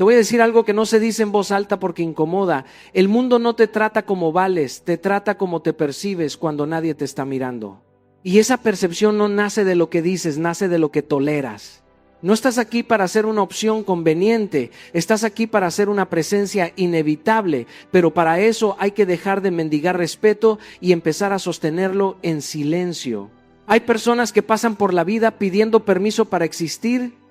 Te voy a decir algo que no se dice en voz alta porque incomoda. El mundo no te trata como vales, te trata como te percibes cuando nadie te está mirando. Y esa percepción no nace de lo que dices, nace de lo que toleras. No estás aquí para ser una opción conveniente, estás aquí para ser una presencia inevitable, pero para eso hay que dejar de mendigar respeto y empezar a sostenerlo en silencio. Hay personas que pasan por la vida pidiendo permiso para existir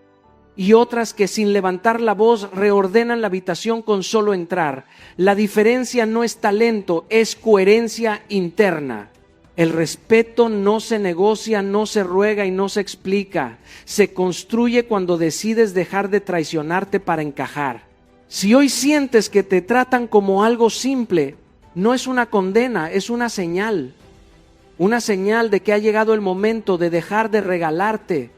y otras que sin levantar la voz reordenan la habitación con solo entrar. La diferencia no es talento, es coherencia interna. El respeto no se negocia, no se ruega y no se explica. Se construye cuando decides dejar de traicionarte para encajar. Si hoy sientes que te tratan como algo simple, no es una condena, es una señal. Una señal de que ha llegado el momento de dejar de regalarte.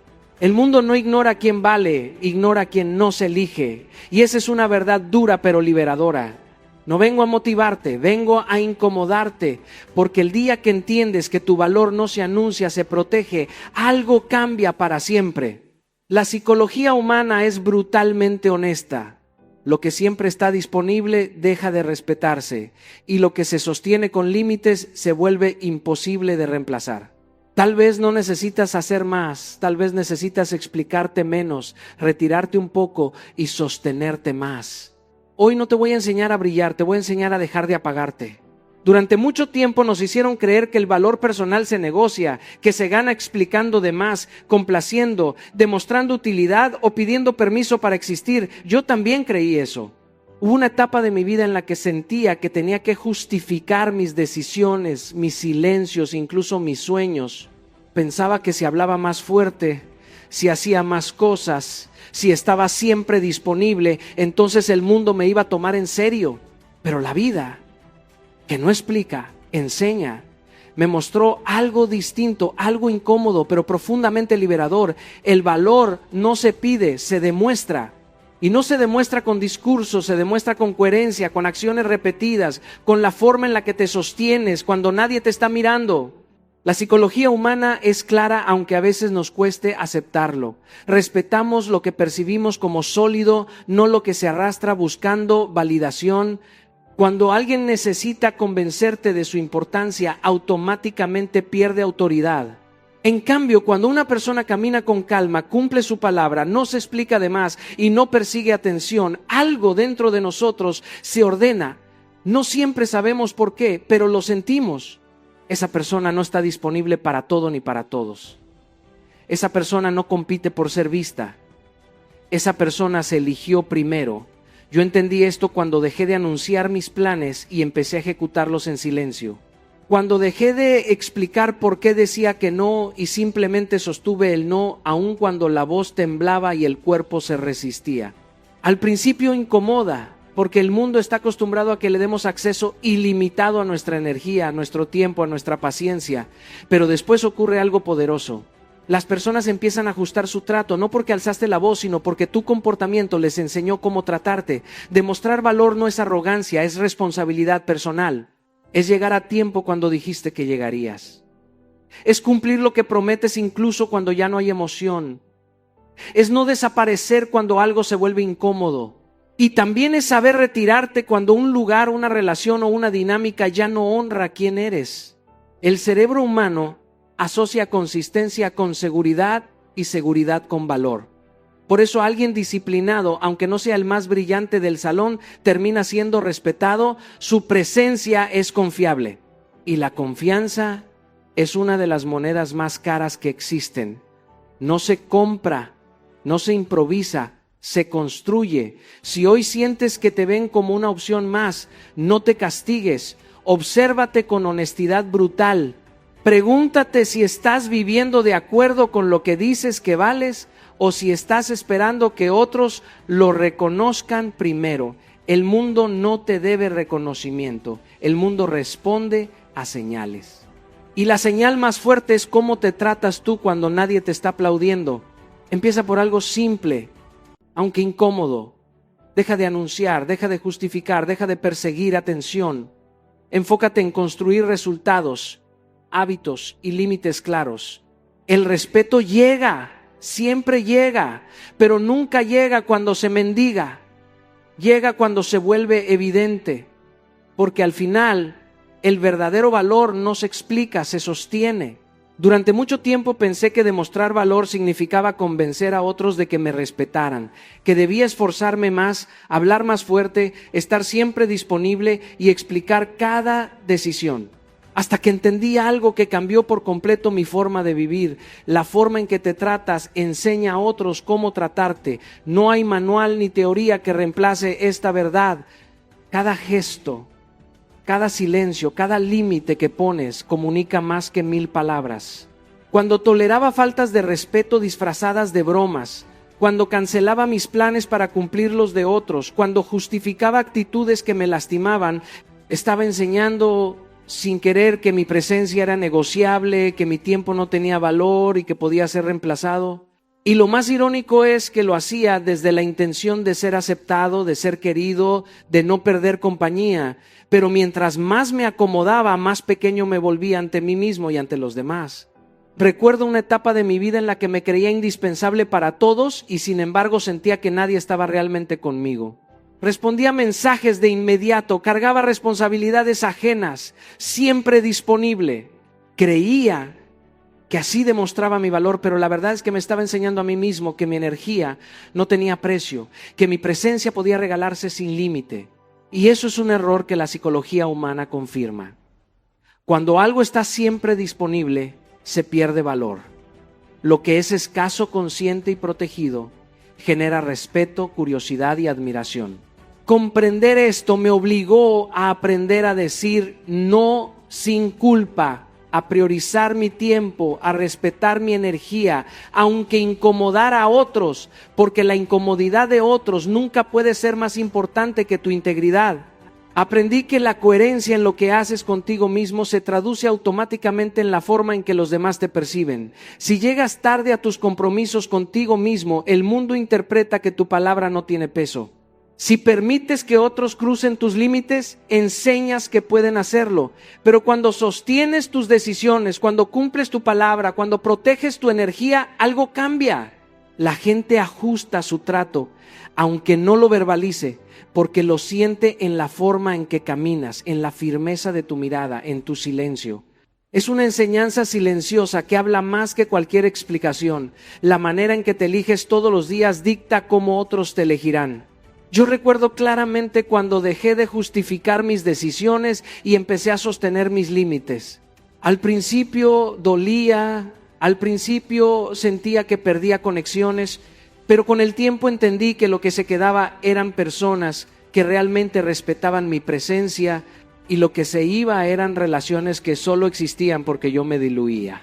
El mundo no ignora a quien vale, ignora a quien no se elige. Y esa es una verdad dura pero liberadora. No vengo a motivarte, vengo a incomodarte, porque el día que entiendes que tu valor no se anuncia, se protege, algo cambia para siempre. La psicología humana es brutalmente honesta. Lo que siempre está disponible deja de respetarse, y lo que se sostiene con límites se vuelve imposible de reemplazar. Tal vez no necesitas hacer más, tal vez necesitas explicarte menos, retirarte un poco y sostenerte más. Hoy no te voy a enseñar a brillar, te voy a enseñar a dejar de apagarte. Durante mucho tiempo nos hicieron creer que el valor personal se negocia, que se gana explicando de más, complaciendo, demostrando utilidad o pidiendo permiso para existir. Yo también creí eso. Hubo una etapa de mi vida en la que sentía que tenía que justificar mis decisiones, mis silencios, incluso mis sueños. Pensaba que si hablaba más fuerte, si hacía más cosas, si estaba siempre disponible, entonces el mundo me iba a tomar en serio. Pero la vida, que no explica, enseña, me mostró algo distinto, algo incómodo, pero profundamente liberador. El valor no se pide, se demuestra. Y no se demuestra con discursos, se demuestra con coherencia, con acciones repetidas, con la forma en la que te sostienes cuando nadie te está mirando. La psicología humana es clara, aunque a veces nos cueste aceptarlo. Respetamos lo que percibimos como sólido, no lo que se arrastra buscando validación. Cuando alguien necesita convencerte de su importancia, automáticamente pierde autoridad. En cambio, cuando una persona camina con calma, cumple su palabra, no se explica de más y no persigue atención, algo dentro de nosotros se ordena. No siempre sabemos por qué, pero lo sentimos. Esa persona no está disponible para todo ni para todos. Esa persona no compite por ser vista. Esa persona se eligió primero. Yo entendí esto cuando dejé de anunciar mis planes y empecé a ejecutarlos en silencio. Cuando dejé de explicar por qué decía que no y simplemente sostuve el no, aun cuando la voz temblaba y el cuerpo se resistía. Al principio incomoda, porque el mundo está acostumbrado a que le demos acceso ilimitado a nuestra energía, a nuestro tiempo, a nuestra paciencia. Pero después ocurre algo poderoso. Las personas empiezan a ajustar su trato, no porque alzaste la voz, sino porque tu comportamiento les enseñó cómo tratarte. Demostrar valor no es arrogancia, es responsabilidad personal. Es llegar a tiempo cuando dijiste que llegarías. Es cumplir lo que prometes incluso cuando ya no hay emoción. Es no desaparecer cuando algo se vuelve incómodo. Y también es saber retirarte cuando un lugar, una relación o una dinámica ya no honra quién eres. El cerebro humano asocia consistencia con seguridad y seguridad con valor. Por eso alguien disciplinado, aunque no sea el más brillante del salón, termina siendo respetado. Su presencia es confiable. Y la confianza es una de las monedas más caras que existen. No se compra, no se improvisa, se construye. Si hoy sientes que te ven como una opción más, no te castigues. Obsérvate con honestidad brutal. Pregúntate si estás viviendo de acuerdo con lo que dices que vales o si estás esperando que otros lo reconozcan primero. El mundo no te debe reconocimiento. El mundo responde a señales. Y la señal más fuerte es cómo te tratas tú cuando nadie te está aplaudiendo. Empieza por algo simple, aunque incómodo. Deja de anunciar, deja de justificar, deja de perseguir atención. Enfócate en construir resultados, hábitos y límites claros. El respeto llega, siempre llega, pero nunca llega cuando se mendiga. llega cuando se vuelve evidente, porque al final el verdadero valor no se explica, se sostiene. Durante mucho tiempo pensé que demostrar valor significaba convencer a otros de que me respetaran, que debía esforzarme más, hablar más fuerte, estar siempre disponible y explicar cada decisión. Hasta que entendí algo que cambió por completo mi forma de vivir. La forma en que te tratas enseña a otros cómo tratarte. No hay manual ni teoría que reemplace esta verdad. Cada gesto, cada silencio, cada límite que pones comunica más que 1000 palabras. Cuando toleraba faltas de respeto disfrazadas de bromas, cuando cancelaba mis planes para cumplir los de otros, cuando justificaba actitudes que me lastimaban, estaba enseñando sin querer que mi presencia era negociable, que mi tiempo no tenía valor y que podía ser reemplazado. Y lo más irónico es que lo hacía desde la intención de ser aceptado, de ser querido, de no perder compañía. Pero mientras más me acomodaba, más pequeño me volvía ante mí mismo y ante los demás. Recuerdo una etapa de mi vida en la que me creía indispensable para todos y sin embargo sentía que nadie estaba realmente conmigo. Respondía mensajes de inmediato, cargaba responsabilidades ajenas, siempre disponible. Creía que así demostraba mi valor, pero la verdad es que me estaba enseñando a mí mismo que mi energía no tenía precio, que mi presencia podía regalarse sin límite. Y eso es un error que la psicología humana confirma. Cuando algo está siempre disponible, se pierde valor. Lo que es escaso, consciente y protegido genera respeto, curiosidad y admiración. Comprender esto me obligó a aprender a decir no sin culpa, a priorizar mi tiempo, a respetar mi energía, aunque incomodara a otros, porque la incomodidad de otros nunca puede ser más importante que tu integridad. Aprendí que la coherencia en lo que haces contigo mismo se traduce automáticamente en la forma en que los demás te perciben. Si llegas tarde a tus compromisos contigo mismo, el mundo interpreta que tu palabra no tiene peso. Si permites que otros crucen tus límites, enseñas que pueden hacerlo. Pero cuando sostienes tus decisiones, cuando cumples tu palabra, cuando proteges tu energía, algo cambia. La gente ajusta su trato, aunque no lo verbalice, porque lo siente en la forma en que caminas, en la firmeza de tu mirada, en tu silencio. Es una enseñanza silenciosa que habla más que cualquier explicación. La manera en que te eliges todos los días dicta cómo otros te elegirán. Yo recuerdo claramente cuando dejé de justificar mis decisiones y empecé a sostener mis límites. Al principio dolía, al principio sentía que perdía conexiones, pero con el tiempo entendí que lo que se quedaba eran personas que realmente respetaban mi presencia y lo que se iba eran relaciones que solo existían porque yo me diluía.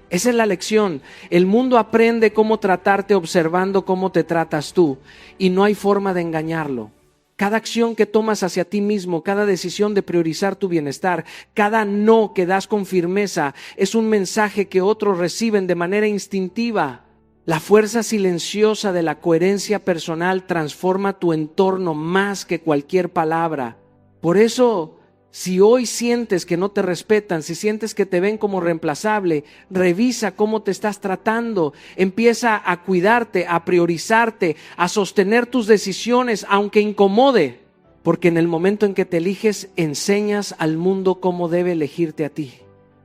Esa es la lección. El mundo aprende cómo tratarte observando cómo te tratas tú y no hay forma de engañarlo. Cada acción que tomas hacia ti mismo, cada decisión de priorizar tu bienestar, cada no que das con firmeza es un mensaje que otros reciben de manera instintiva. La fuerza silenciosa de la coherencia personal transforma tu entorno más que cualquier palabra. Por eso, si hoy sientes que no te respetan, si sientes que te ven como reemplazable, revisa cómo te estás tratando. Empieza a cuidarte, a priorizarte, a sostener tus decisiones, aunque incomode. Porque en el momento en que te eliges, enseñas al mundo cómo debe elegirte a ti.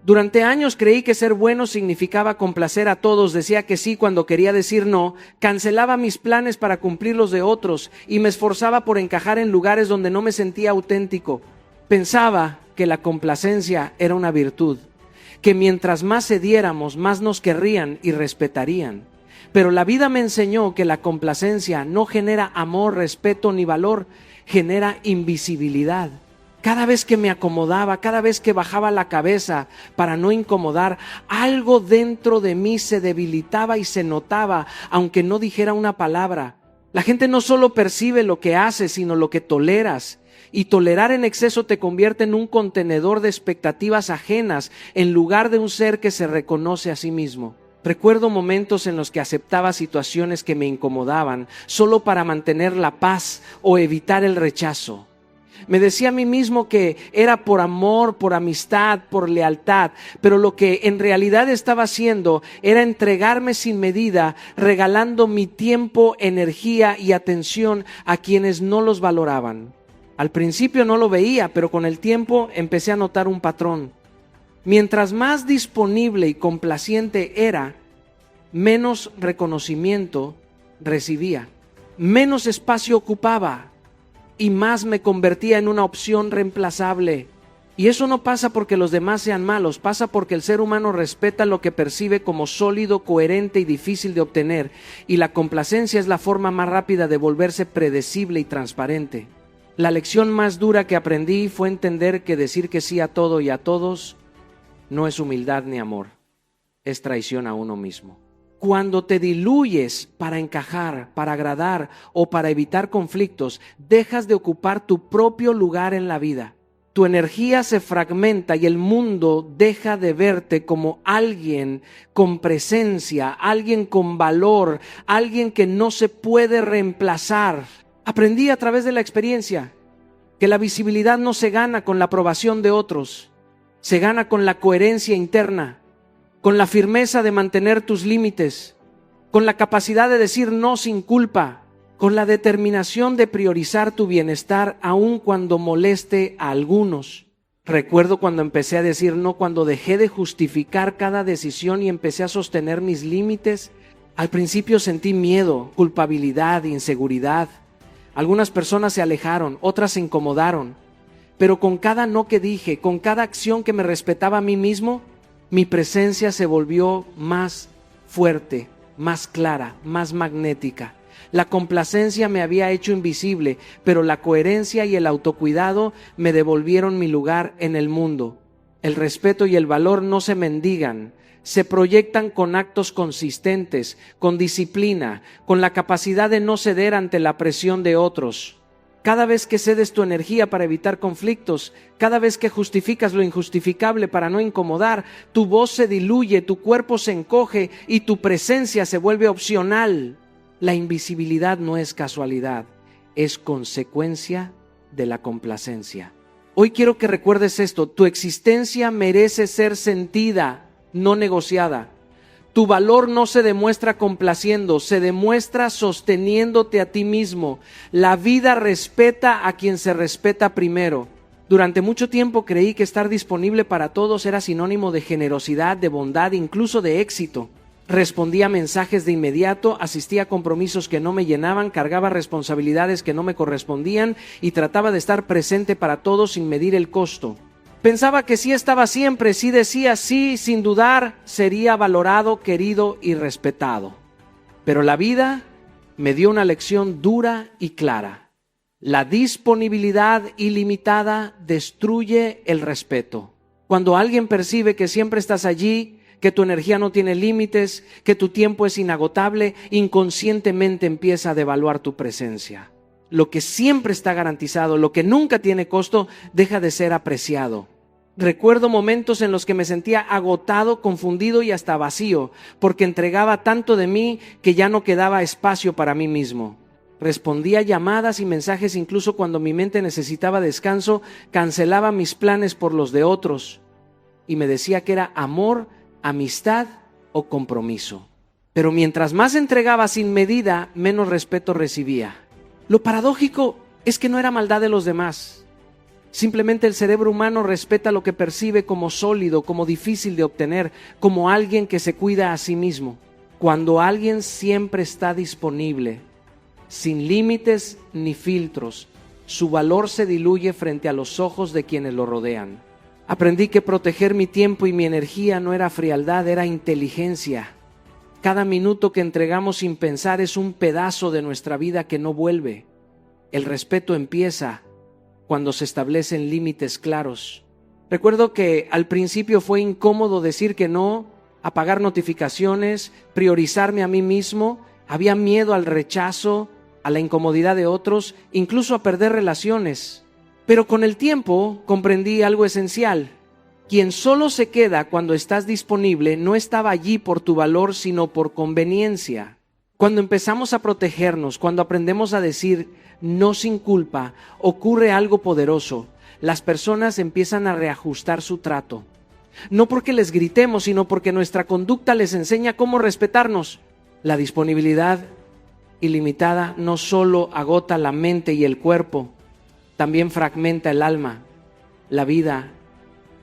Durante años creí que ser bueno significaba complacer a todos, decía que sí cuando quería decir no, cancelaba mis planes para cumplir los de otros y me esforzaba por encajar en lugares donde no me sentía auténtico. Pensaba que la complacencia era una virtud, que mientras más cediéramos, más nos querrían y respetarían. Pero la vida me enseñó que la complacencia no genera amor, respeto ni valor, genera invisibilidad. Cada vez que me acomodaba, cada vez que bajaba la cabeza para no incomodar, algo dentro de mí se debilitaba y se notaba, aunque no dijera una palabra. La gente no solo percibe lo que haces, sino lo que toleras. Y tolerar en exceso te convierte en un contenedor de expectativas ajenas en lugar de un ser que se reconoce a sí mismo. Recuerdo momentos en los que aceptaba situaciones que me incomodaban solo para mantener la paz o evitar el rechazo. Me decía a mí mismo que era por amor, por amistad, por lealtad, pero lo que en realidad estaba haciendo era entregarme sin medida, regalando mi tiempo, energía y atención a quienes no los valoraban. Al principio no lo veía, pero con el tiempo empecé a notar un patrón. Mientras más disponible y complaciente era, menos reconocimiento recibía, menos espacio ocupaba y más me convertía en una opción reemplazable. Y eso no pasa porque los demás sean malos, pasa porque el ser humano respeta lo que percibe como sólido, coherente y difícil de obtener, y la complacencia es la forma más rápida de volverse predecible y transparente. La lección más dura que aprendí fue entender que decir que sí a todo y a todos no es humildad ni amor, es traición a uno mismo. Cuando te diluyes para encajar, para agradar o para evitar conflictos, dejas de ocupar tu propio lugar en la vida. Tu energía se fragmenta y el mundo deja de verte como alguien con presencia, alguien con valor, alguien que no se puede reemplazar. Aprendí a través de la experiencia que la visibilidad no se gana con la aprobación de otros, se gana con la coherencia interna, con la firmeza de mantener tus límites, con la capacidad de decir no sin culpa, con la determinación de priorizar tu bienestar aun cuando moleste a algunos. Recuerdo cuando empecé a decir no, cuando dejé de justificar cada decisión y empecé a sostener mis límites. Al principio sentí miedo, culpabilidad, inseguridad. Algunas personas se alejaron, otras se incomodaron. Pero con cada no que dije, con cada acción que me respetaba a mí mismo, mi presencia se volvió más fuerte, más clara, más magnética. La complacencia me había hecho invisible, pero la coherencia y el autocuidado me devolvieron mi lugar en el mundo. El respeto y el valor no se mendigan, se proyectan con actos consistentes, con disciplina, con la capacidad de no ceder ante la presión de otros. Cada vez que cedes tu energía para evitar conflictos, cada vez que justificas lo injustificable para no incomodar, tu voz se diluye, tu cuerpo se encoge y tu presencia se vuelve opcional. La invisibilidad no es casualidad, es consecuencia de la complacencia. Hoy quiero que recuerdes esto: tu existencia merece ser sentida, no negociada. Tu valor no se demuestra complaciendo, se demuestra sosteniéndote a ti mismo. La vida respeta a quien se respeta primero. Durante mucho tiempo creí que estar disponible para todos era sinónimo de generosidad, de bondad, incluso de éxito. Respondía a mensajes de inmediato, asistía a compromisos que no me llenaban, cargaba responsabilidades que no me correspondían y trataba de estar presente para todos sin medir el costo. Pensaba que sí estaba siempre, sí decía sí, sin dudar, sería valorado, querido y respetado. Pero la vida me dio una lección dura y clara. La disponibilidad ilimitada destruye el respeto. Cuando alguien percibe que siempre estás allí, que tu energía no tiene límites, que tu tiempo es inagotable, inconscientemente empieza a devaluar tu presencia. Lo que siempre está garantizado, lo que nunca tiene costo, deja de ser apreciado. Recuerdo momentos en los que me sentía agotado, confundido y hasta vacío, porque entregaba tanto de mí que ya no quedaba espacio para mí mismo. Respondía llamadas y mensajes incluso cuando mi mente necesitaba descanso, cancelaba mis planes por los de otros y me decía que era amor, amistad o compromiso. Pero mientras más entregaba sin medida, menos respeto recibía. Lo paradójico es que no era maldad de los demás. Simplemente el cerebro humano respeta lo que percibe como sólido, como difícil de obtener, como alguien que se cuida a sí mismo. Cuando alguien siempre está disponible, sin límites ni filtros, su valor se diluye frente a los ojos de quienes lo rodean. Aprendí que proteger mi tiempo y mi energía no era frialdad, era inteligencia. Cada minuto que entregamos sin pensar es un pedazo de nuestra vida que no vuelve. El respeto empieza cuando se establecen límites claros. Recuerdo que al principio fue incómodo decir que no, apagar notificaciones, priorizarme a mí mismo. Había miedo al rechazo, a la incomodidad de otros, incluso a perder relaciones. Pero con el tiempo comprendí algo esencial. Quien solo se queda cuando estás disponible no estaba allí por tu valor, sino por conveniencia. Cuando empezamos a protegernos, cuando aprendemos a decir no sin culpa, ocurre algo poderoso. Las personas empiezan a reajustar su trato. No porque les gritemos, sino porque nuestra conducta les enseña cómo respetarnos. La disponibilidad ilimitada no solo agota la mente y el cuerpo, también fragmenta el alma. La vida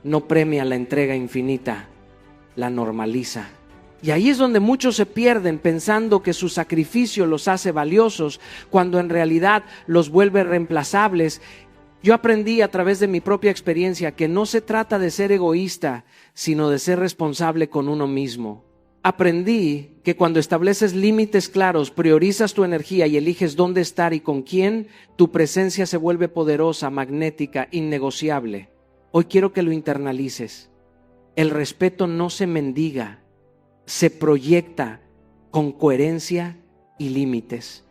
no premia la entrega infinita, la normaliza. Y ahí es donde muchos se pierden pensando que su sacrificio los hace valiosos, cuando en realidad los vuelve reemplazables. Yo aprendí a través de mi propia experiencia que no se trata de ser egoísta, sino de ser responsable con uno mismo. Aprendí que cuando estableces límites claros, priorizas tu energía y eliges dónde estar y con quién, tu presencia se vuelve poderosa, magnética, innegociable. Hoy quiero que lo internalices. El respeto no se mendiga, se proyecta con coherencia y límites.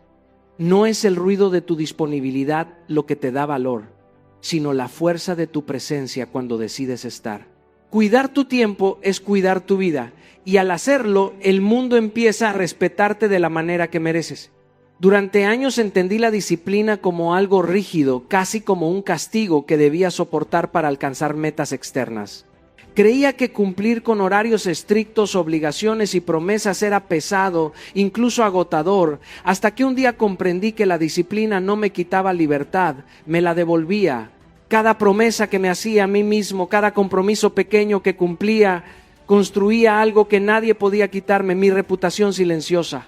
No es el ruido de tu disponibilidad lo que te da valor, sino la fuerza de tu presencia cuando decides estar. Cuidar tu tiempo es cuidar tu vida, y al hacerlo, el mundo empieza a respetarte de la manera que mereces. Durante años entendí la disciplina como algo rígido, casi como un castigo que debía soportar para alcanzar metas externas. Creía que cumplir con horarios estrictos, obligaciones y promesas era pesado, incluso agotador, hasta que un día comprendí que la disciplina no me quitaba libertad, me la devolvía. Cada promesa que me hacía a mí mismo, cada compromiso pequeño que cumplía, construía algo que nadie podía quitarme, mi reputación silenciosa.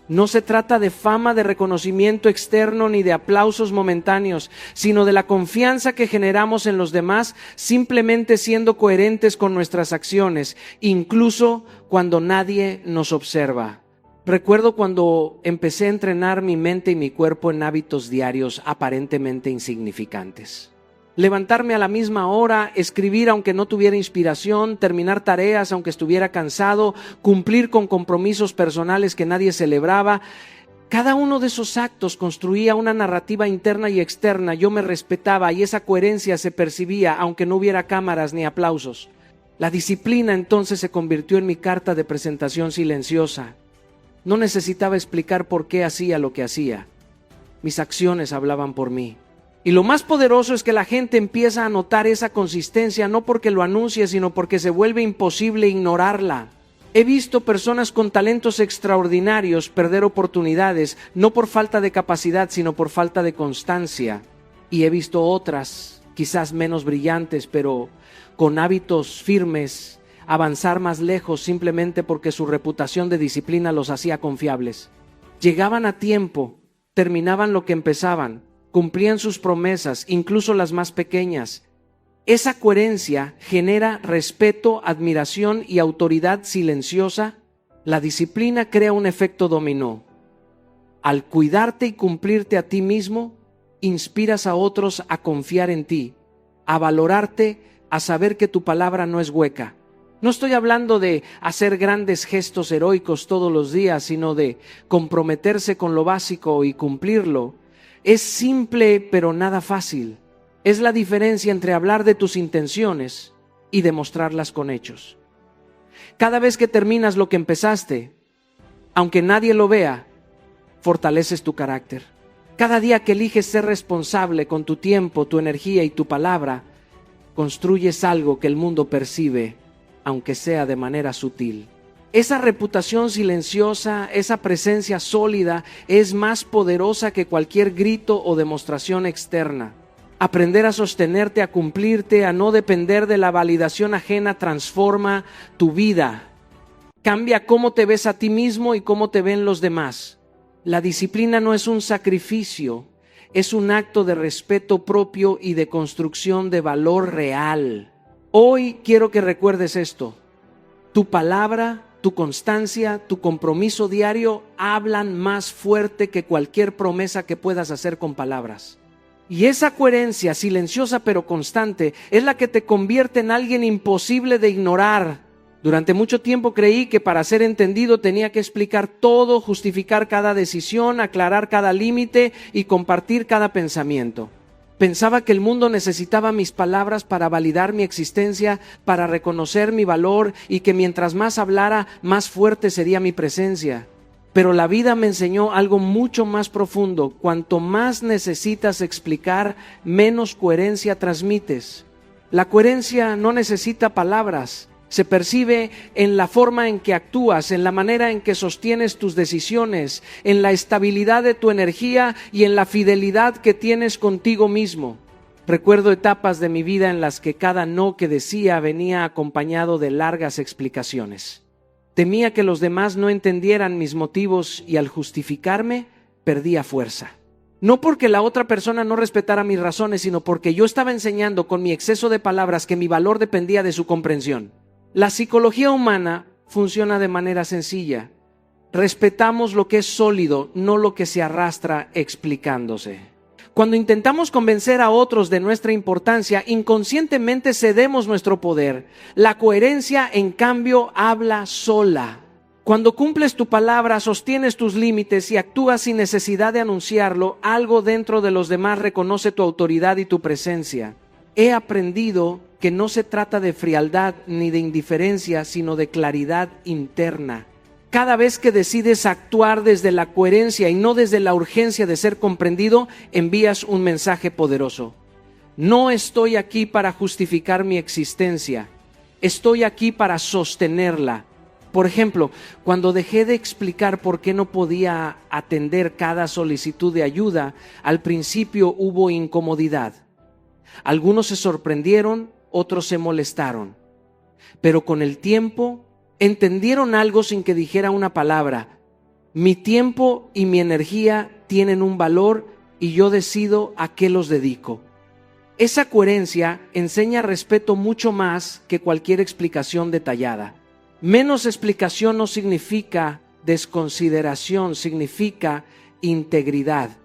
No se trata de fama, de reconocimiento externo ni de aplausos momentáneos, sino de la confianza que generamos en los demás simplemente siendo coherentes con nuestras acciones, incluso cuando nadie nos observa. Recuerdo cuando empecé a entrenar mi mente y mi cuerpo en hábitos diarios aparentemente insignificantes. Levantarme a la misma hora, escribir aunque no tuviera inspiración, terminar tareas aunque estuviera cansado, cumplir con compromisos personales que nadie celebraba. Cada uno de esos actos construía una narrativa interna y externa. Yo me respetaba y esa coherencia se percibía aunque no hubiera cámaras ni aplausos. La disciplina entonces se convirtió en mi carta de presentación silenciosa. No necesitaba explicar por qué hacía lo que hacía. Mis acciones hablaban por mí. Y lo más poderoso es que la gente empieza a notar esa consistencia, no porque lo anuncie, sino porque se vuelve imposible ignorarla. He visto personas con talentos extraordinarios perder oportunidades, no por falta de capacidad, sino por falta de constancia. Y he visto otras, quizás menos brillantes, pero con hábitos firmes, avanzar más lejos simplemente porque su reputación de disciplina los hacía confiables. Llegaban a tiempo, terminaban lo que empezaban, cumplían sus promesas, incluso las más pequeñas. Esa coherencia genera respeto, admiración y autoridad silenciosa. La disciplina crea un efecto dominó. Al cuidarte y cumplirte a ti mismo, inspiras a otros a confiar en ti, a valorarte, a saber que tu palabra no es hueca. No estoy hablando de hacer grandes gestos heroicos todos los días, sino de comprometerse con lo básico y cumplirlo. Es simple, pero nada fácil. Es la diferencia entre hablar de tus intenciones y demostrarlas con hechos. Cada vez que terminas lo que empezaste, aunque nadie lo vea, fortaleces tu carácter. Cada día que eliges ser responsable con tu tiempo, tu energía y tu palabra, construyes algo que el mundo percibe, aunque sea de manera sutil. Esa reputación silenciosa, esa presencia sólida, es más poderosa que cualquier grito o demostración externa. Aprender a sostenerte, a cumplirte, a no depender de la validación ajena, transforma tu vida. Cambia cómo te ves a ti mismo y cómo te ven los demás. La disciplina no es un sacrificio, es un acto de respeto propio y de construcción de valor real. Hoy quiero que recuerdes esto. Tu palabra, tu constancia, tu compromiso diario hablan más fuerte que cualquier promesa que puedas hacer con palabras. Y esa coherencia silenciosa pero constante es la que te convierte en alguien imposible de ignorar. Durante mucho tiempo creí que para ser entendido tenía que explicar todo, justificar cada decisión, aclarar cada límite y compartir cada pensamiento. Pensaba que el mundo necesitaba mis palabras para validar mi existencia, para reconocer mi valor y que mientras más hablara, más fuerte sería mi presencia. Pero la vida me enseñó algo mucho más profundo. Cuanto más necesitas explicar, menos coherencia transmites. La coherencia no necesita palabras. Se percibe en la forma en que actúas, en la manera en que sostienes tus decisiones, en la estabilidad de tu energía y en la fidelidad que tienes contigo mismo. Recuerdo etapas de mi vida en las que cada no que decía venía acompañado de largas explicaciones. Temía que los demás no entendieran mis motivos y al justificarme, perdía fuerza. No porque la otra persona no respetara mis razones, sino porque yo estaba enseñando con mi exceso de palabras que mi valor dependía de su comprensión. La psicología humana funciona de manera sencilla. Respetamos lo que es sólido, no lo que se arrastra explicándose. Cuando intentamos convencer a otros de nuestra importancia, inconscientemente cedemos nuestro poder. La coherencia, en cambio, habla sola. Cuando cumples tu palabra, sostienes tus límites y actúas sin necesidad de anunciarlo, algo dentro de los demás reconoce tu autoridad y tu presencia. He aprendido que no se trata de frialdad ni de indiferencia, sino de claridad interna. Cada vez que decides actuar desde la coherencia y no desde la urgencia de ser comprendido, envías un mensaje poderoso. No estoy aquí para justificar mi existencia, estoy aquí para sostenerla. Por ejemplo, cuando dejé de explicar por qué no podía atender cada solicitud de ayuda, al principio hubo incomodidad. Algunos se sorprendieron, otros se molestaron. Pero con el tiempo entendieron algo sin que dijera una palabra. Mi tiempo y mi energía tienen un valor y yo decido a qué los dedico. Esa coherencia enseña respeto mucho más que cualquier explicación detallada. Menos explicación no significa desconsideración, significa integridad.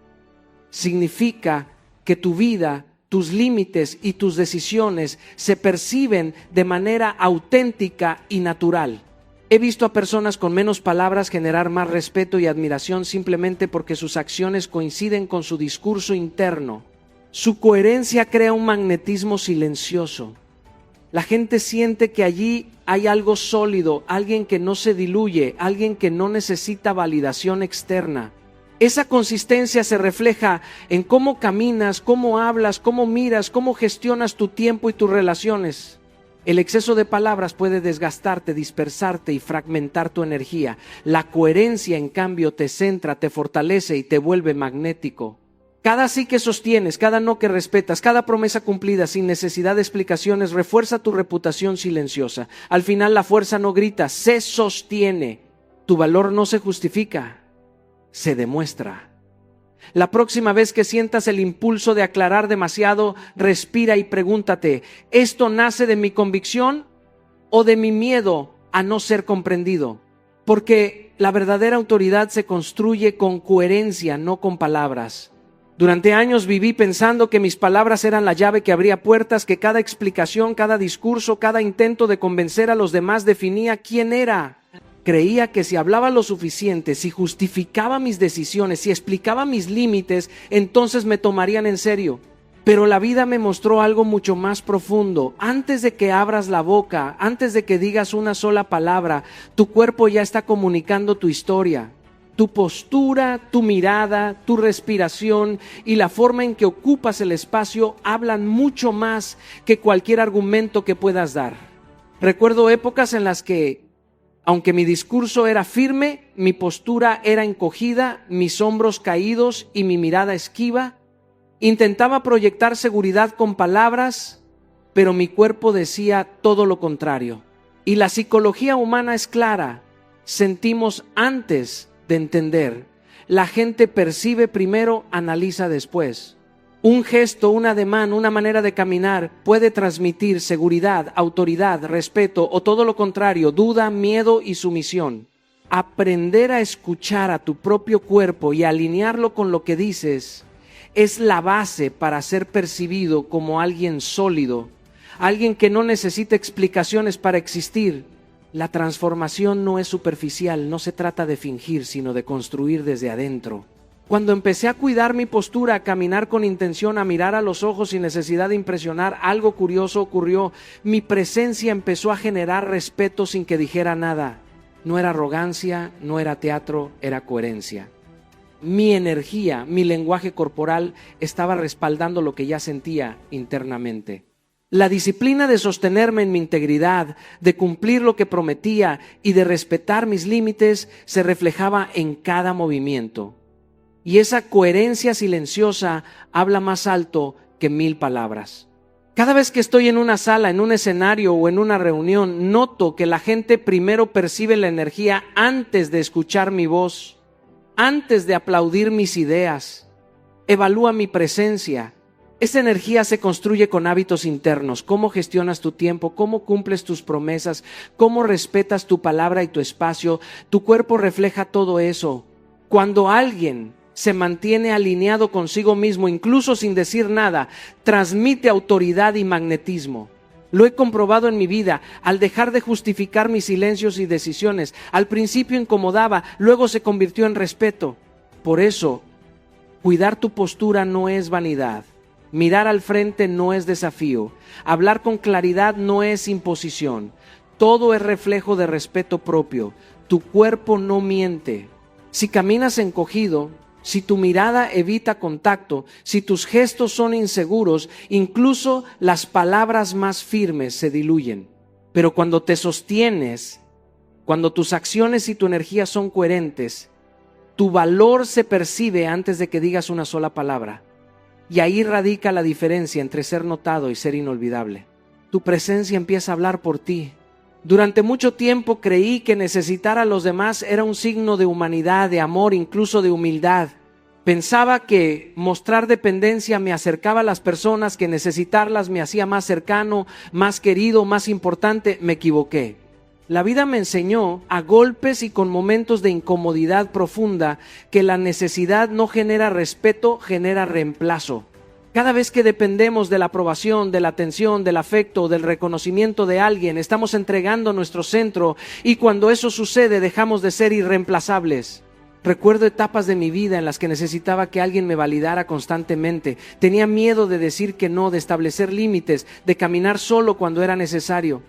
Significa que tu vida, tus límites y tus decisiones se perciben de manera auténtica y natural. He visto a personas con menos palabras generar más respeto y admiración simplemente porque sus acciones coinciden con su discurso interno. Su coherencia crea un magnetismo silencioso. La gente siente que allí hay algo sólido, alguien que no se diluye, alguien que no necesita validación externa. Esa consistencia se refleja en cómo caminas, cómo hablas, cómo miras, cómo gestionas tu tiempo y tus relaciones. El exceso de palabras puede desgastarte, dispersarte y fragmentar tu energía. La coherencia, en cambio, te centra, te fortalece y te vuelve magnético. Cada sí que sostienes, cada no que respetas, cada promesa cumplida sin necesidad de explicaciones refuerza tu reputación silenciosa. Al final la fuerza no grita, se sostiene. Tu valor no se justifica, se demuestra. La próxima vez que sientas el impulso de aclarar demasiado, respira y pregúntate, ¿esto nace de mi convicción o de mi miedo a no ser comprendido? Porque la verdadera autoridad se construye con coherencia, no con palabras. Durante años viví pensando que mis palabras eran la llave que abría puertas, que cada explicación, cada discurso, cada intento de convencer a los demás definía quién era. Creía que si hablaba lo suficiente, si justificaba mis decisiones, si explicaba mis límites, entonces me tomarían en serio. Pero la vida me mostró algo mucho más profundo. Antes de que abras la boca, antes de que digas una sola palabra, tu cuerpo ya está comunicando tu historia. Tu postura, tu mirada, tu respiración y la forma en que ocupas el espacio hablan mucho más que cualquier argumento que puedas dar. Recuerdo épocas en las que, aunque mi discurso era firme, mi postura era encogida, mis hombros caídos y mi mirada esquiva. Intentaba proyectar seguridad con palabras, pero mi cuerpo decía todo lo contrario. Y la psicología humana es clara. Sentimos antes de entender. La gente percibe primero, analiza después. Un gesto, un ademán, una manera de caminar puede transmitir seguridad, autoridad, respeto o todo lo contrario, duda, miedo y sumisión. Aprender a escuchar a tu propio cuerpo y alinearlo con lo que dices es la base para ser percibido como alguien sólido, alguien que no necesita explicaciones para existir. La transformación no es superficial, no se trata de fingir, sino de construir desde adentro. Cuando empecé a cuidar mi postura, a caminar con intención, a mirar a los ojos sin necesidad de impresionar, algo curioso ocurrió. Mi presencia empezó a generar respeto sin que dijera nada. No era arrogancia, no era teatro, era coherencia. Mi energía, mi lenguaje corporal estaba respaldando lo que ya sentía internamente. La disciplina de sostenerme en mi integridad, de cumplir lo que prometía y de respetar mis límites se reflejaba en cada movimiento. Y esa coherencia silenciosa habla más alto que 1000 palabras. Cada vez que estoy en una sala, en un escenario o en una reunión, noto que la gente primero percibe la energía antes de escuchar mi voz, antes de aplaudir mis ideas. Evalúa mi presencia. Esa energía se construye con hábitos internos. Cómo gestionas tu tiempo, cómo cumples tus promesas, cómo respetas tu palabra y tu espacio. Tu cuerpo refleja todo eso. Cuando alguien se mantiene alineado consigo mismo, incluso sin decir nada, transmite autoridad y magnetismo. Lo he comprobado en mi vida, al dejar de justificar mis silencios y decisiones. Al principio incomodaba, luego se convirtió en respeto. Por eso, cuidar tu postura no es vanidad. Mirar al frente no es desafío. Hablar con claridad no es imposición. Todo es reflejo de respeto propio. Tu cuerpo no miente. Si caminas encogido, si tu mirada evita contacto, si tus gestos son inseguros, incluso las palabras más firmes se diluyen. Pero cuando te sostienes, cuando tus acciones y tu energía son coherentes, tu valor se percibe antes de que digas una sola palabra. Y ahí radica la diferencia entre ser notado y ser inolvidable. Tu presencia empieza a hablar por ti. Durante mucho tiempo creí que necesitar a los demás era un signo de humanidad, de amor, incluso de humildad. Pensaba que mostrar dependencia me acercaba a las personas, que necesitarlas me hacía más cercano, más querido, más importante. Me equivoqué. La vida me enseñó, a golpes y con momentos de incomodidad profunda, que la necesidad no genera respeto, genera reemplazo. Cada vez que dependemos de la aprobación, de la atención, del afecto, del reconocimiento de alguien, estamos entregando nuestro centro, y cuando eso sucede dejamos de ser irreemplazables. Recuerdo etapas de mi vida en las que necesitaba que alguien me validara constantemente. Tenía miedo de decir que no, de establecer límites, de caminar solo cuando era necesario.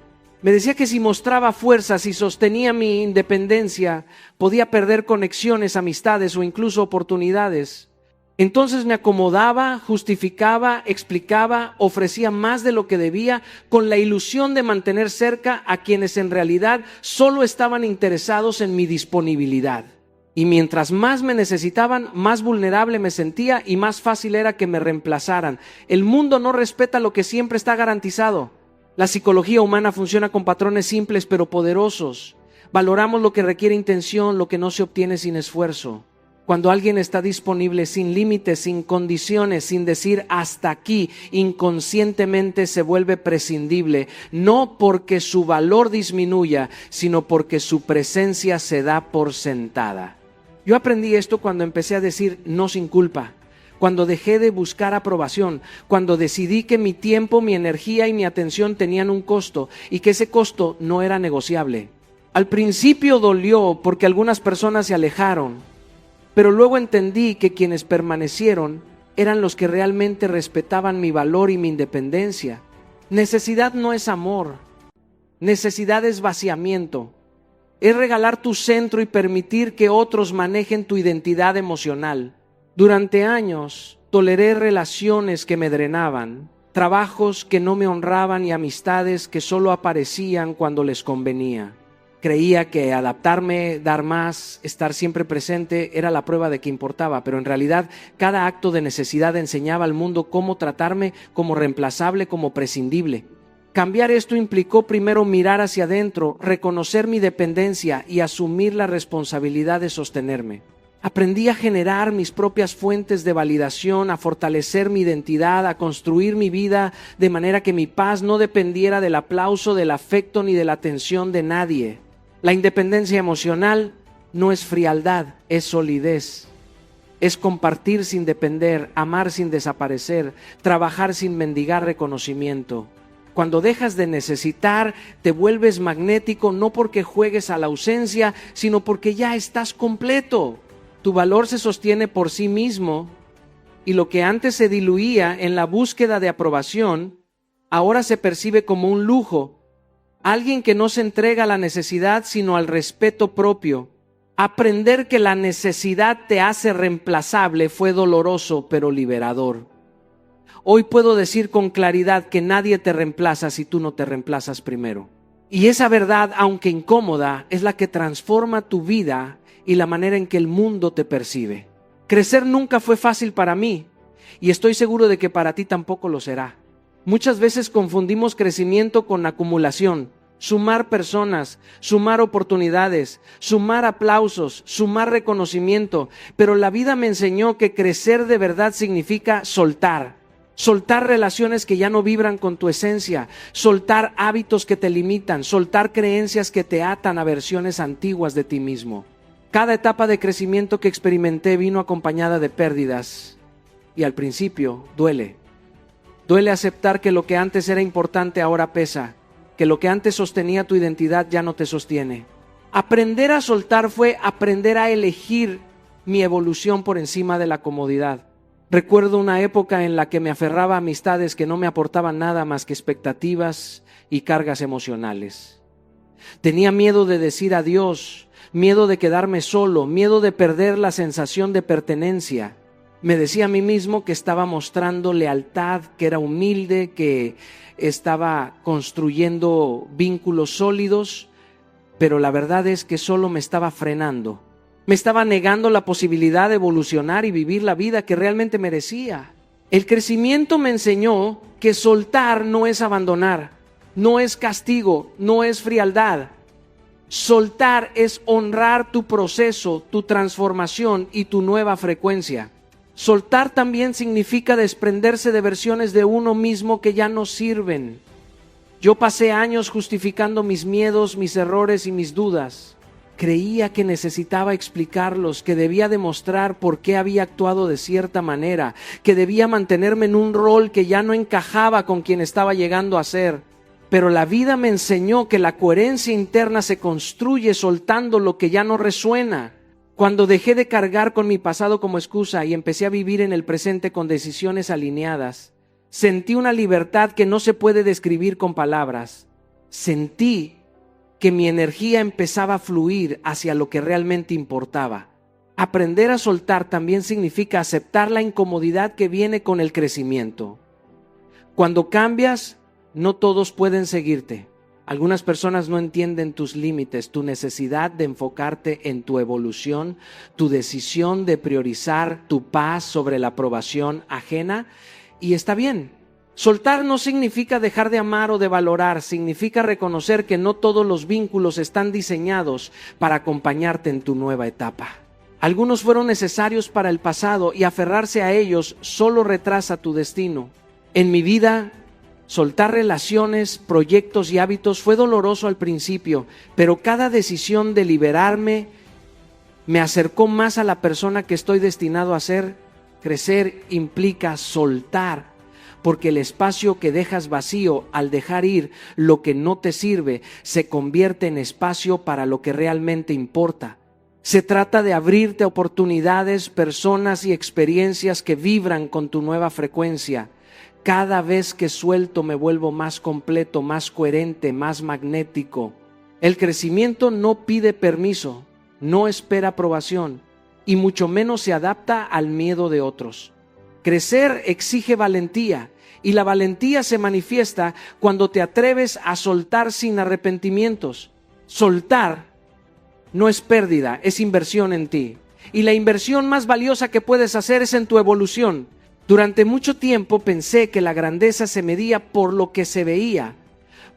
Me decía que si mostraba fuerza, si sostenía mi independencia, podía perder conexiones, amistades o incluso oportunidades. Entonces me acomodaba, justificaba, explicaba, ofrecía más de lo que debía, con la ilusión de mantener cerca a quienes en realidad solo estaban interesados en mi disponibilidad. Y mientras más me necesitaban, más vulnerable me sentía y más fácil era que me reemplazaran. El mundo no respeta lo que siempre está garantizado. La psicología humana funciona con patrones simples pero poderosos. Valoramos lo que requiere intención, lo que no se obtiene sin esfuerzo. Cuando alguien está disponible sin límites, sin condiciones, sin decir hasta aquí, inconscientemente se vuelve prescindible, no porque su valor disminuya, sino porque su presencia se da por sentada. Yo aprendí esto cuando empecé a decir no sin culpa, cuando dejé de buscar aprobación, cuando decidí que mi tiempo, mi energía y mi atención tenían un costo y que ese costo no era negociable. Al principio dolió porque algunas personas se alejaron, pero luego entendí que quienes permanecieron eran los que realmente respetaban mi valor y mi independencia. Necesidad no es amor, necesidad es vaciamiento. Es regalar tu centro y permitir que otros manejen tu identidad emocional. Durante años toleré relaciones que me drenaban, trabajos que no me honraban y amistades que solo aparecían cuando les convenía. Creía que adaptarme, dar más, estar siempre presente era la prueba de que importaba, pero en realidad cada acto de necesidad enseñaba al mundo cómo tratarme, como reemplazable, como prescindible. Cambiar esto implicó primero mirar hacia adentro, reconocer mi dependencia y asumir la responsabilidad de sostenerme. Aprendí a generar mis propias fuentes de validación, a fortalecer mi identidad, a construir mi vida de manera que mi paz no dependiera del aplauso, del afecto ni de la atención de nadie. La independencia emocional no es frialdad, es solidez. Es compartir sin depender, amar sin desaparecer, trabajar sin mendigar reconocimiento. Cuando dejas de necesitar, te vuelves magnético no porque juegues a la ausencia, sino porque ya estás completo. Tu valor se sostiene por sí mismo y lo que antes se diluía en la búsqueda de aprobación, ahora se percibe como un lujo. Alguien que no se entrega a la necesidad, sino al respeto propio. Aprender que la necesidad te hace reemplazable fue doloroso, pero liberador. Hoy puedo decir con claridad que nadie te reemplaza si tú no te reemplazas primero. Y esa verdad, aunque incómoda, es la que transforma tu vida y la manera en que el mundo te percibe. Crecer nunca fue fácil para mí, y estoy seguro de que para ti tampoco lo será. Muchas veces confundimos crecimiento con acumulación, sumar personas, sumar oportunidades, sumar aplausos, sumar reconocimiento, pero la vida me enseñó que crecer de verdad significa soltar. Soltar relaciones que ya no vibran con tu esencia, soltar hábitos que te limitan, soltar creencias que te atan a versiones antiguas de ti mismo. Cada etapa de crecimiento que experimenté vino acompañada de pérdidas y al principio duele. Duele aceptar que lo que antes era importante ahora pesa, que lo que antes sostenía tu identidad ya no te sostiene. Aprender a soltar fue aprender a elegir mi evolución por encima de la comodidad. Recuerdo una época en la que me aferraba a amistades que no me aportaban nada más que expectativas y cargas emocionales. Tenía miedo de decir adiós, miedo de quedarme solo, miedo de perder la sensación de pertenencia. Me decía a mí mismo que estaba mostrando lealtad, que era humilde, que estaba construyendo vínculos sólidos, pero la verdad es que solo me estaba frenando. Me estaba negando la posibilidad de evolucionar y vivir la vida que realmente merecía. El crecimiento me enseñó que soltar no es abandonar, no es castigo, no es frialdad. Soltar es honrar tu proceso, tu transformación y tu nueva frecuencia. Soltar también significa desprenderse de versiones de uno mismo que ya no sirven. Yo pasé años justificando mis miedos, mis errores y mis dudas. Creía que necesitaba explicarlos, que debía demostrar por qué había actuado de cierta manera, que debía mantenerme en un rol que ya no encajaba con quien estaba llegando a ser. Pero la vida me enseñó que la coherencia interna se construye soltando lo que ya no resuena. Cuando dejé de cargar con mi pasado como excusa y empecé a vivir en el presente con decisiones alineadas, sentí una libertad que no se puede describir con palabras. Sentí que mi energía empezaba a fluir hacia lo que realmente importaba. Aprender a soltar también significa aceptar la incomodidad que viene con el crecimiento. Cuando cambias, no todos pueden seguirte. Algunas personas no entienden tus límites, tu necesidad de enfocarte en tu evolución, tu decisión de priorizar tu paz sobre la aprobación ajena, y está bien. Soltar no significa dejar de amar o de valorar, significa reconocer que no todos los vínculos están diseñados para acompañarte en tu nueva etapa. Algunos fueron necesarios para el pasado y aferrarse a ellos solo retrasa tu destino. En mi vida, soltar relaciones, proyectos y hábitos fue doloroso al principio, pero cada decisión de liberarme me acercó más a la persona que estoy destinado a ser. Crecer implica soltar, porque el espacio que dejas vacío al dejar ir lo que no te sirve se convierte en espacio para lo que realmente importa. Se trata de abrirte a oportunidades, personas y experiencias que vibran con tu nueva frecuencia. Cada vez que suelto me vuelvo más completo, más coherente, más magnético. El crecimiento no pide permiso, no espera aprobación y mucho menos se adapta al miedo de otros. Crecer exige valentía y la valentía se manifiesta cuando te atreves a soltar sin arrepentimientos. Soltar no es pérdida, es inversión en ti. Y la inversión más valiosa que puedes hacer es en tu evolución. Durante mucho tiempo pensé que la grandeza se medía por lo que se veía,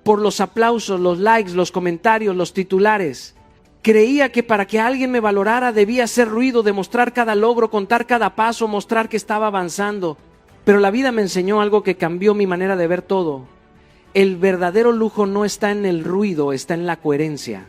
por los aplausos, los likes, los comentarios, los titulares. Creía que para que alguien me valorara debía hacer ruido, demostrar cada logro, contar cada paso, mostrar que estaba avanzando. Pero la vida me enseñó algo que cambió mi manera de ver todo. El verdadero lujo no está en el ruido, está en la coherencia.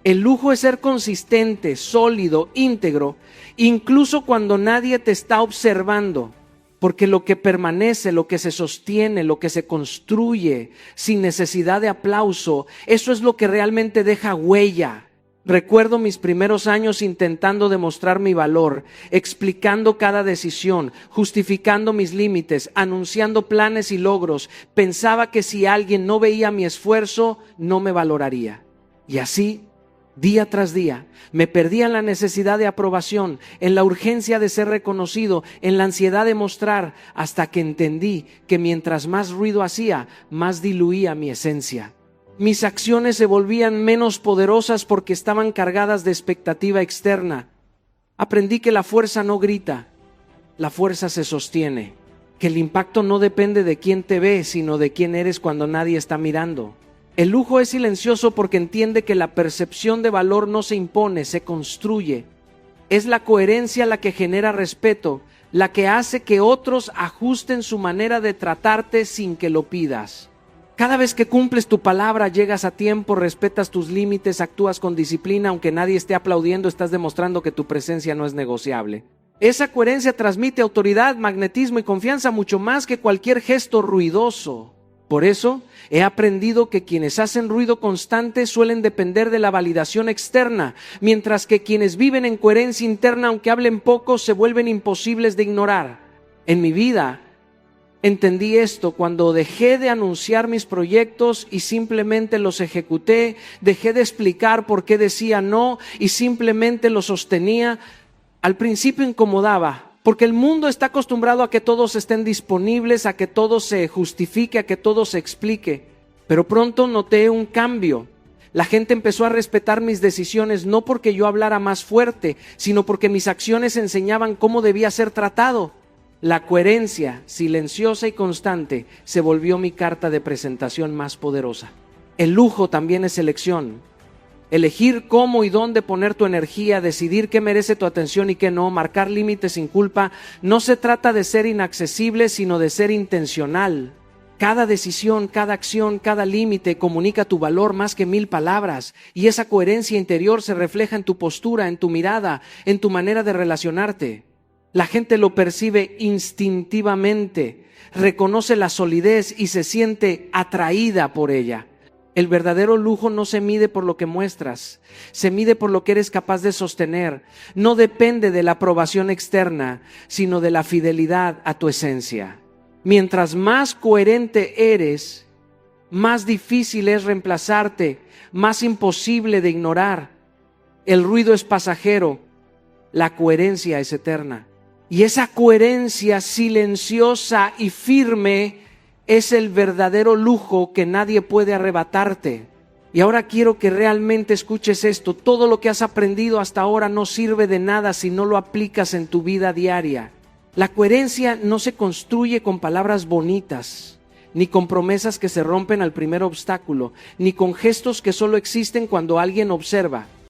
El lujo es ser consistente, sólido, íntegro, incluso cuando nadie te está observando. Porque lo que permanece, lo que se sostiene, lo que se construye sin necesidad de aplauso, eso es lo que realmente deja huella. Recuerdo mis primeros años intentando demostrar mi valor, explicando cada decisión, justificando mis límites, anunciando planes y logros. Pensaba que si alguien no veía mi esfuerzo, no me valoraría. Y así, día tras día, me perdía en la necesidad de aprobación, en la urgencia de ser reconocido, en la ansiedad de mostrar, hasta que entendí que mientras más ruido hacía, más diluía mi esencia. Mis acciones se volvían menos poderosas porque estaban cargadas de expectativa externa. Aprendí que la fuerza no grita, la fuerza se sostiene, que el impacto no depende de quién te ve, sino de quién eres cuando nadie está mirando. El lujo es silencioso porque entiende que la percepción de valor no se impone, se construye. Es la coherencia la que genera respeto, la que hace que otros ajusten su manera de tratarte sin que lo pidas. Cada vez que cumples tu palabra, llegas a tiempo, respetas tus límites, actúas con disciplina, aunque nadie esté aplaudiendo, estás demostrando que tu presencia no es negociable. Esa coherencia transmite autoridad, magnetismo y confianza mucho más que cualquier gesto ruidoso. Por eso, he aprendido que quienes hacen ruido constante suelen depender de la validación externa, mientras que quienes viven en coherencia interna, aunque hablen poco, se vuelven imposibles de ignorar. En mi vida, entendí esto cuando dejé de anunciar mis proyectos y simplemente los ejecuté, dejé de explicar por qué decía no y simplemente los sostenía. Al principio incomodaba, porque el mundo está acostumbrado a que todos estén disponibles, a que todo se justifique, a que todo se explique. Pero pronto noté un cambio. La gente empezó a respetar mis decisiones no porque yo hablara más fuerte, sino porque mis acciones enseñaban cómo debía ser tratado. La coherencia, silenciosa y constante, se volvió mi carta de presentación más poderosa. El lujo también es elección. Elegir cómo y dónde poner tu energía, decidir qué merece tu atención y qué no, marcar límites sin culpa. No se trata de ser inaccesible, sino de ser intencional. Cada decisión, cada acción, cada límite comunica tu valor más que 1000 palabras. Y esa coherencia interior se refleja en tu postura, en tu mirada, en tu manera de relacionarte. La gente lo percibe instintivamente, reconoce la solidez y se siente atraída por ella. El verdadero lujo no se mide por lo que muestras, se mide por lo que eres capaz de sostener. No depende de la aprobación externa, sino de la fidelidad a tu esencia. Mientras más coherente eres, más difícil es reemplazarte, más imposible de ignorar. El ruido es pasajero, la coherencia es eterna. Y esa coherencia silenciosa y firme es el verdadero lujo que nadie puede arrebatarte. Y ahora quiero que realmente escuches esto. Todo lo que has aprendido hasta ahora no sirve de nada si no lo aplicas en tu vida diaria. La coherencia no se construye con palabras bonitas, ni con promesas que se rompen al primer obstáculo, ni con gestos que solo existen cuando alguien observa.